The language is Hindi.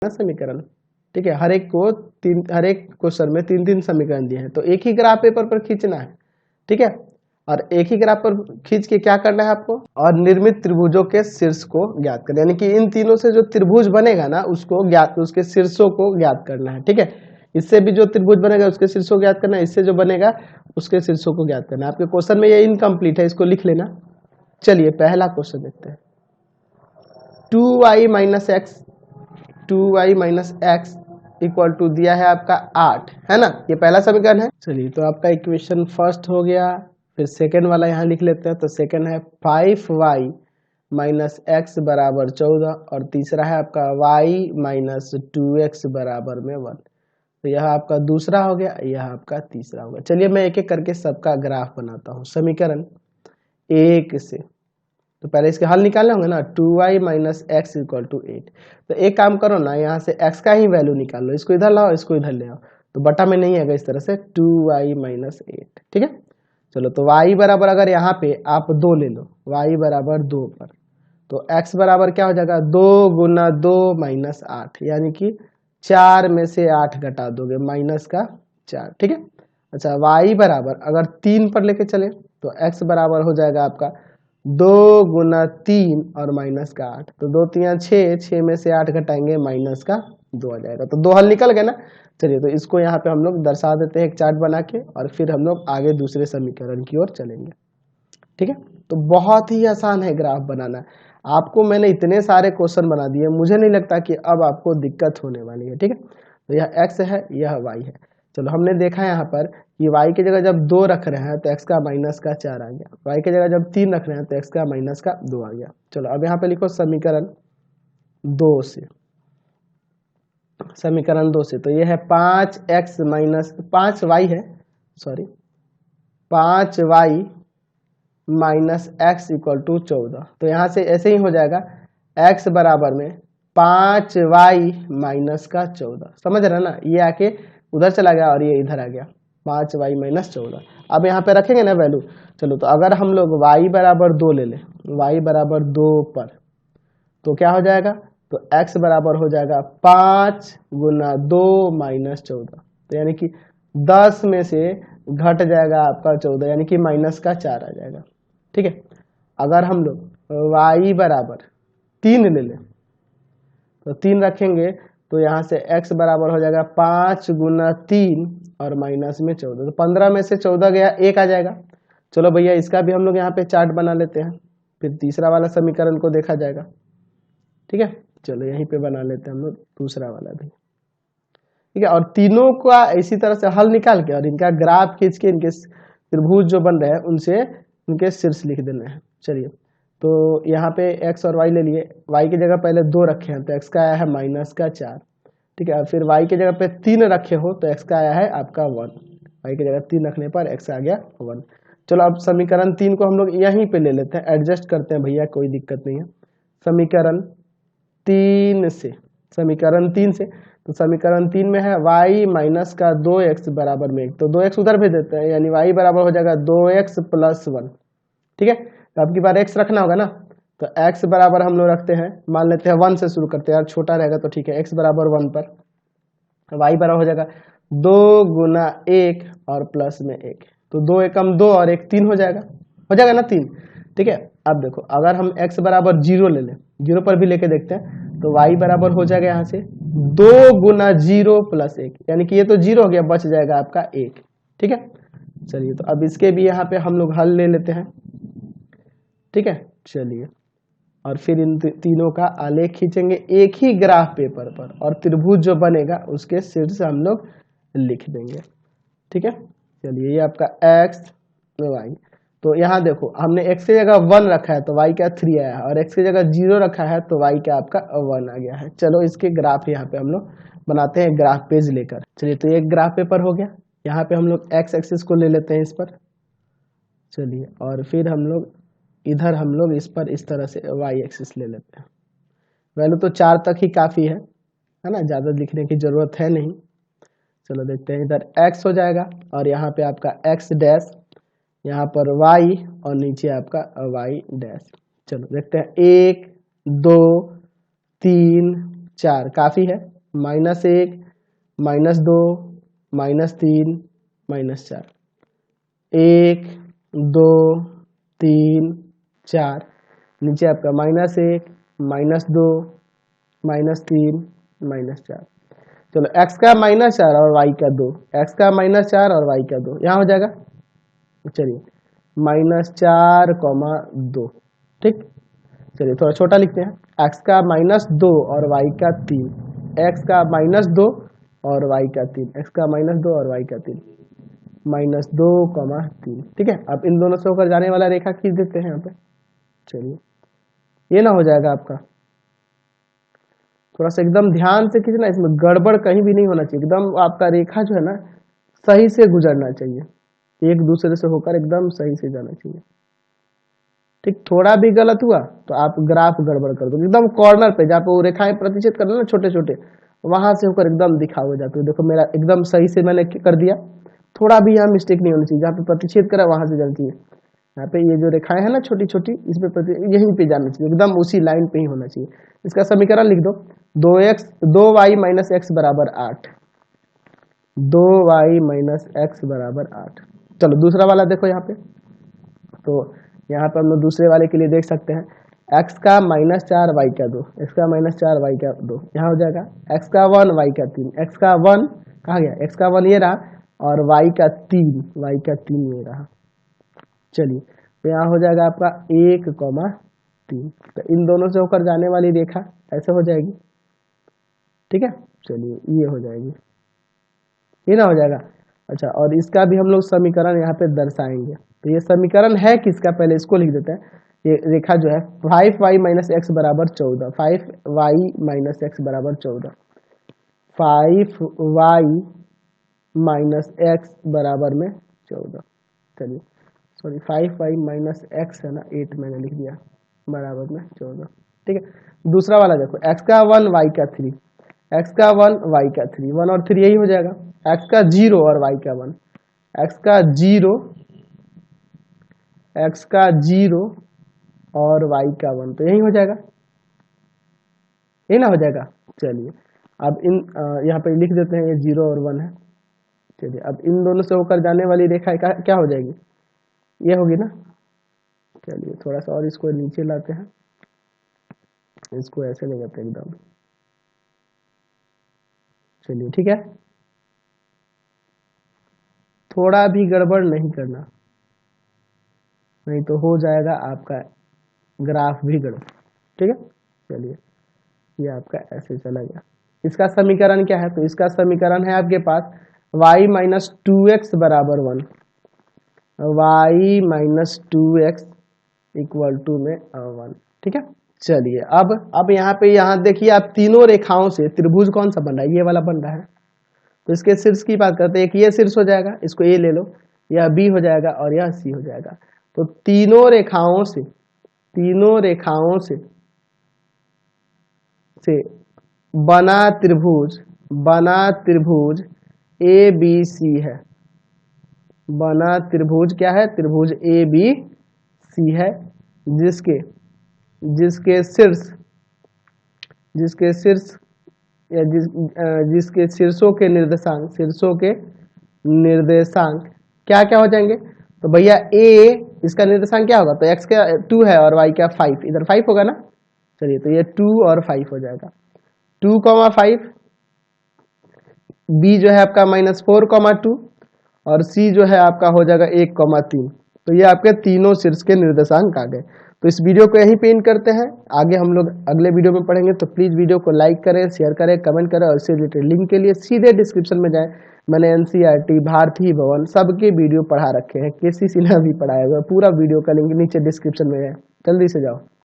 ना समीकरण, ठीक है। हर एक क्वेश्चन में 3-3 समीकरण दिए हैं, तो एक ही ग्राफ पेपर पर खींचना है, ठीक है। और एक ही ग्राफ पर खींच के क्या करना है आपको, और निर्मित त्रिभुजों के शीर्ष को ज्ञात करना, यानी कि इन तीनों से जो त्रिभुज बनेगा ना उसके शीर्षों को ज्ञात करना है, ठीक है। इससे भी जो त्रिभुज बनेगा उसके शीर्षों को ज्ञात करना है, इससे जो बनेगा उसके शीर्षों को ज्ञात करना है। आपके क्वेश्चन में ये इनकम्प्लीट है, इसको लिख लेना। चलिए पहला क्वेश्चन देखते हैं। 2y minus x equal to दिया है आपका 8, है ना, ये पहला समीकरण है। चलिए तो आपका इक्वेशन फर्स्ट हो गया। फिर सेकेंड वाला यहाँ लिख लेते हैं, तो सेकेंड है 5y माइनस एक्स बराबर 14, और तीसरा है आपका y माइनस 2x बराबर में 1। तो यह आपका दूसरा हो गया, यह आपका तीसरा हो गया। चलिए मैं एक एक करके सबका ग्राफ बनाता हूँ समीकरण एक से। तो पहले इसके हल निकालने होंगे ना, 2y minus x equal to 8। तो एक काम करो ना, यहाँ से x का ही वैल्यू निकाल लो, इसको इधर लाओ, इसको इधर ले आओ, तो बटा में नहीं आएगा, इस तरह से 2y माइनस 8, ठीक है। चलो तो y बराबर, अगर यहाँ पे आप 2 ले लो, y बराबर 2 पर, तो x बराबर क्या हो जाएगा, 2 गुना 2 माइनस 8, यानी कि 4 में से 8 घटा दोगे, माइनस का 4, ठीक है। अच्छा y बराबर अगर 3 पर लेके चले, तो x बराबर हो जाएगा आपका 2 गुना 3 और माइनस का 8, तो 2 3 6, 6 में से 8 घटाएंगे, माइनस का 2 आ जाएगा। तो 2 हल निकल गए ना। चलिए तो इसको यहाँ पे हम लोग दर्शा देते हैं एक चार्ट बना के, और फिर हम लोग आगे दूसरे समीकरण की ओर चलेंगे, ठीक है। तो बहुत ही आसान है ग्राफ बनाना। आपको मैंने इतने सारे क्वेश्चन बना दिए, मुझे नहीं लगता कि अब आपको दिक्कत होने वाली है, ठीक है। तो यह x है, यह y है। चलो हमने देखा यहाँ पर कि y की जगह जब 2 रख रहे हैं तो x का माइनस का 4 आ गया, y की जगह जब 3 रख रहे हैं तो x का माइनस का 2 आ गया। चलो अब यहाँ पे लिखो समीकरण 2 से, समीकरण 2 से, तो यह है 5x माइनस 5y है, sorry 5y minus x equal to 14। तो यहाँ से ऐसे ही हो जाएगा, x बराबर में 5y माइनस का 14, समझ रहे ना, ये आके उधर चला गया और ये इधर आ गया, 5y माइनस 14। अब यहाँ पे रखेंगे ना वैल्यू। चलो तो अगर हम लोग y बराबर 2 ले लें, y बराबर 2 पर, तो क्या हो जाएगा, तो x बराबर हो जाएगा 5 गुना 2 माइनस 14, तो यानी कि 10 में से घट जाएगा आपका 14, यानी कि माइनस का 4 आ जाएगा, ठीक है। अगर हम लोग y बराबर 3 ले लें, तो 3 रखेंगे, तो यहाँ से x बराबर हो जाएगा 5 गुना 3 और माइनस में 14, तो 15 में से 14 गया, 1 आ जाएगा। चलो भैया इसका भी हम लोग यहाँ पे चार्ट बना लेते हैं, फिर तीसरा वाला समीकरण को देखा जाएगा, ठीक है। चलो यहीं पे बना लेते हैं हम लोग दूसरा वाला भी, ठीक है। और तीनों का इसी तरह से हल निकाल के और इनका ग्राफ खींच के इनके त्रिभुज जो बन रहे हैं उनसे उनके शीर्ष लिख देने हैं। चलिए तो यहाँ पे x और y ले लिए, y की जगह पहले 2 रखे हैं तो x का आया है माइनस का 4, ठीक है। फिर y की जगह पे 3 रखे हो तो x का आया है आपका 1, y की जगह 3 रखने पर x आ गया 1। चलो अब समीकरण 3 को हम लोग यहीं पे ले लेते हैं, एडजस्ट करते हैं भैया, कोई दिक्कत नहीं है। समीकरण 3 से, समीकरण 3 से, तो समीकरण 3 में है y माइनस का 2x बराबर में 1, तो 2x उधर भेज देते हैं, यानी y बराबर हो जाएगा 2x प्लस 1, ठीक है। तो अब की बार x रखना होगा ना, तो x बराबर हम लोग रखते हैं, मान लेते हैं 1 से शुरू करते हैं, यार छोटा रहेगा तो ठीक है, x बराबर 1 पर y बराबर हो जाएगा 2 गुना 1 और प्लस में 1, तो 2 एकम 2 और 1 3 हो जाएगा ना 3, ठीक है। अब देखो अगर हम x बराबर 0 ले लें, 0 पर भी लेके देखते हैं, तो y बराबर हो जाएगा यहाँ से 2 गुना 0 प्लस 1, यानी कि ये तो 0 हो गया, बच जाएगा आपका 1, ठीक है। चलिए तो अब इसके भी यहाँ पे हम लोग हल ले लेते हैं, ठीक है। चलिए और फिर इन तीनों का आलेख खींचेंगे एक ही ग्राफ पेपर पर, और त्रिभुज जो बनेगा उसके शीर्ष हम लोग लिख देंगे, ठीक है। चलिए ये आपका x y, तो यहाँ देखो हमने x की जगह 1 रखा है तो y का 3 आया है, और x की जगह 0 रखा है तो y का आपका 1 आ गया है। चलो इसके ग्राफ यहाँ पे हम लोग बनाते हैं ग्राफ पेज लेकर। चलिए तो एक ग्राफ पेपर हो गया, यहाँ पे हम लोग x एक्सिस को ले लेते हैं इस पर, चलिए, और फिर हम लोग इधर हम लोग इस पर इस तरह से y एक्सिस ले लेते हैं। वैल्यू तो 4 तक ही काफ़ी है ना, ज़्यादा लिखने की ज़रूरत है नहीं। चलो देखते हैं, इधर x हो जाएगा और यहाँ पे आपका x डैश, यहाँ पर y और नीचे आपका y डैश। चलो देखते हैं 1 2 3 4 काफ़ी है, -1 -2 -3 -4, 1 2 3 4, नीचे आपका -1 -2 -3 -4। चलो x का -4 और y का 2, x का -4 और y का 2 यहाँ हो जाएगा। चलिए -4, 2, ठीक। चलिए थोड़ा छोटा लिखते हैं, x का -2 और y का 3, x का -2 और y का 3, x का -2 और y का 3, -2, 3, ठीक है। अब इन दोनों से होकर जाने वाला रेखा खींच देते हैं यहाँ पे। चलिए ये ना हो जाएगा आपका, थोड़ा सा एकदम ध्यान से खींचना, इसमें गड़बड़ कहीं भी नहीं होना चाहिए, एकदम आपका रेखा जो है ना सही से गुजरना चाहिए, एक दूसरे से होकर एकदम सही से जाना चाहिए, ठीक। थोड़ा भी गलत हुआ तो आप ग्राफ गड़बड़ कर दो, एकदम कॉर्नर पे जहाँ पे वो रेखाएं प्रतिच्छेद कर ना छोटे छोटे, वहां से होकर एकदम दिखा हो जाते हो। देखो मेरा एकदम सही से मैंने कर दिया, थोड़ा भी यहाँ मिस्टेक नहीं होनी चाहिए, जहाँ पे प्रतिच्छेद करा वहां से जानी चाहिए। यहाँ पे ये जो रेखाएं है ना छोटी छोटी, इस पे यहीं पे जाना चाहिए, एकदम उसी लाइन पे ही होना चाहिए। इसका समीकरण लिख दो, 2y - x बराबर 8, 2y - x बराबर 8। चलो दूसरा वाला देखो यहाँ पे, तो यहाँ पे हम लोग दूसरे वाले के लिए देख सकते हैं, x का -4 y का 2, x का -4 y का 2 यहाँ हो जाएगा, x का 1 y का 3, x का 1 कहाँ गया, x का 1 ये रहा, और y का 3 ये रहा। चलिए तो यहाँ हो जाएगा आपका 1, 3, तो इन दोनों से होकर जाने वाली रेखा ऐसे हो जाएगी, ठीक है। चलिए ये हो जाएगी, ये ना हो जाएगा। अच्छा, और इसका भी हम लोग समीकरण यहाँ पे दर्शाएंगे, तो ये समीकरण है किसका, पहले इसको लिख देते हैं। ये रेखा जो है 5y - x बराबर 14, 5y - x बराबर 14, 5y - x बराबर में 14। चलिए सॉरी 5y - x है ना, 8 मैंने लिख दिया, बराबर में 14, ठीक है। दूसरा वाला देखो, x का 1 y का 3, x का 1 y का 3, 1 और 3 यही हो जाएगा, x का 0 और y का 1, x का 0 और y का 1, तो यही हो जाएगा, यही ना हो जाएगा। चलिए अब इन यहाँ पे लिख देते हैं, ये 0 और 1 है। चलिए अब इन दोनों से होकर जाने वाली रेखा क्या हो जाएगी, ये होगी ना। चलिए थोड़ा सा और इसको नीचे लाते हैं, इसको ऐसे ले जाते हैं एकदम। चलिए ठीक है, थोड़ा भी गड़बड़ नहीं करना, नहीं तो हो जाएगा आपका ग्राफ भी गड़बड़, ठीक है। चलिए ये आपका ऐसे चला गया। इसका समीकरण क्या है, तो इसका समीकरण है आपके पास y - 2x बराबर 1, y - 2x इक्वल टू में 1, ठीक है। चलिए अब यहाँ देखिए, आप तीनों रेखाओं से त्रिभुज कौन सा बन रहा है, ये वाला बन रहा है। तो इसके शीर्ष की बात करते हैं, एक ये शीर्ष हो जाएगा, इसको ए ले लो, यह बी हो जाएगा और यह सी हो जाएगा। तो तीनों रेखाओं से बना त्रिभुज ए बी सी है, बना त्रिभुज क्या है, त्रिभुज ए बी सी है, जिसके शीर्षों के निर्देशांक क्या क्या हो जाएंगे। तो भैया ए इसका निर्देशांक क्या होगा, तो x का 2 है और y का 5, इधर 5 होगा ना। चलिए तो ये 2 और 5 हो जाएगा, 2, 5, b जो है आपका -4, 2 और c जो है आपका हो जाएगा 1, 3। तो ये आपके तीनों शीर्ष के निर्देशांक आ गए। तो इस वीडियो को यहीं पे एंड करते हैं, आगे हम लोग अगले वीडियो में पढ़ेंगे। तो प्लीज़ वीडियो को लाइक करें, शेयर करें, कमेंट करें, और इससे रिलेटेड लिंक के लिए सीधे डिस्क्रिप्शन में जाएं। मैंने NCERT, भारती भवन सबके वीडियो पढ़ा रखे हैं, KC सिन्हा भी पढ़ाया हुआ, पूरा वीडियो का लिंक नीचे डिस्क्रिप्शन में है, जल्दी से जाओ।